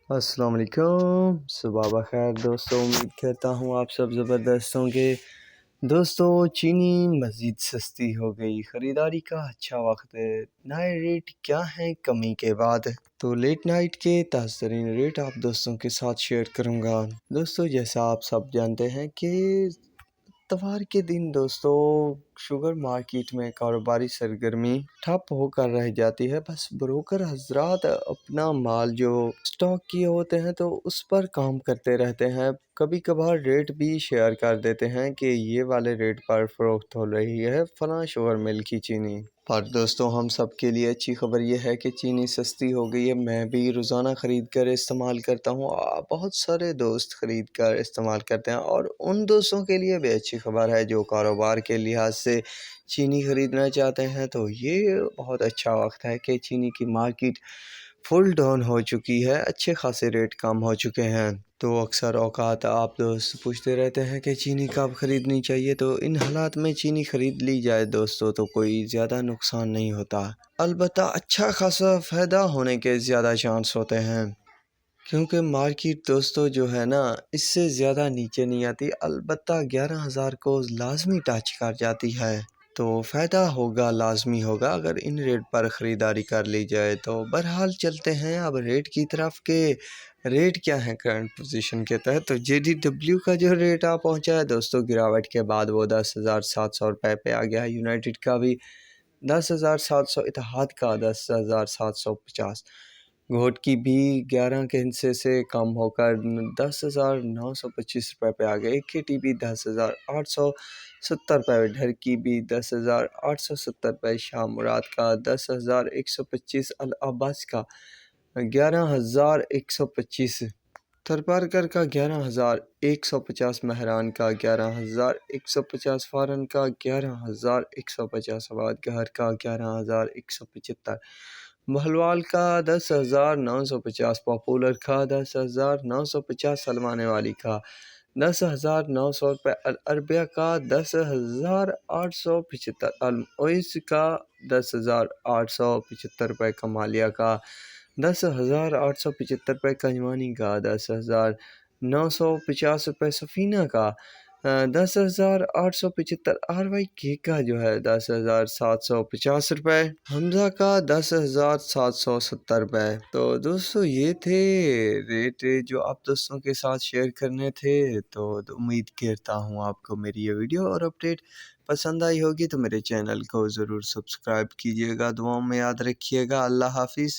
السلام علیکم، صبح بخیر دوستوں، امید کرتا ہوں آپ سب زبردست ہوں گے۔ دوستوں، چینی مزید سستی ہو گئی، خریداری کا اچھا وقت ہے۔ نئے ریٹ کیا ہیں کمی کے بعد؟ تو لیٹ نائٹ کے تازہ ترین ریٹ آپ دوستوں کے ساتھ شیئر کروں گا۔ دوستوں، جیسا آپ سب جانتے ہیں کہ اتوار کے دن دوستوں شوگر مارکیٹ میں کاروباری سرگرمی ٹھپ ہو کر رہ جاتی ہے۔ بس بروکر حضرات اپنا مال جو سٹاک کیے ہوتے ہیں تو اس پر کام کرتے رہتے ہیں۔ کبھی کبھار ریٹ بھی شیئر کر دیتے ہیں کہ یہ والے ریٹ پر فروخت ہو رہی ہے فلاں شوگر مل کی چینی۔ اور دوستوں، ہم سب کے لیے اچھی خبر یہ ہے کہ چینی سستی ہو گئی ہے۔ میں بھی روزانہ خرید کر استعمال کرتا ہوں، بہت سارے دوست خرید کر استعمال کرتے ہیں، اور ان دوستوں کے لیے بھی اچھی خبر ہے جو کاروبار کے لحاظ سے چینی خریدنا چاہتے ہیں۔ تو یہ بہت اچھا وقت ہے کہ چینی کی مارکیٹ فل ڈاؤن ہو چکی ہے، اچھے خاصے ریٹ کم ہو چکے ہیں۔ تو اکثر اوقات آپ دوست پوچھتے رہتے ہیں کہ چینی کب خریدنی چاہیے، تو ان حالات میں چینی خرید لی جائے دوستوں تو کوئی زیادہ نقصان نہیں ہوتا، البتہ اچھا خاصا فائدہ ہونے کے زیادہ چانس ہوتے ہیں، کیونکہ مارکیٹ دوستوں جو ہے نا اس سے زیادہ نیچے نہیں آتی، البتہ 11,000 کو لازمی ٹچ کر جاتی ہے۔ تو فائدہ ہوگا، لازمی ہوگا اگر ان ریٹ پر خریداری کر لی جائے تو۔ بہرحال چلتے ہیں اب ریٹ کی طرف کہ ریٹ کیا ہے کرنٹ پوزیشن کے تحت۔ تو JDW کا جو ریٹ پہنچا ہے دوستوں گراوٹ کے بعد وہ 10,700 روپے پہ آ گیا ہے۔ یونائٹڈ کا بھی 10,700، اتحاد کا 10,750، گھوٹ کی بھی 11 کے حصے سے کم ہو کر 10,925 روپے پہ آ گئے۔ KT بھی 10,870 روپے، ڈھر کی بھی 10,870 روپے، شاہ مراد کا 10,125، العباس کا 11,125، تھرپارکر کا 11,150، مہران کا 11,150، فارن کا 11,150، آباد گھر کا 11,175، بہلوال کا 10,950، پاپولر کا 10,950، سلمانے والی کا 10,900 روپے، العربیہ کا 10,875، المعز کا 10,875 روپے، کمالیہ کا 10,875 روپے، کنجوانی کا 10,950 روپے، سفینہ کا 10,875، RYK کا جو ہے 10,750 روپے، حمزہ کا 10,770 روپے۔ تو دوستو یہ تھے ریٹ جو آپ دوستوں کے ساتھ شیئر کرنے تھے۔ تو امید کرتا ہوں آپ کو میری یہ ویڈیو اور اپڈیٹ پسند آئی ہوگی، تو میرے چینل کو ضرور سبسکرائب کیجیے گا، دعاؤں میں یاد رکھیے گا۔ اللہ حافظ۔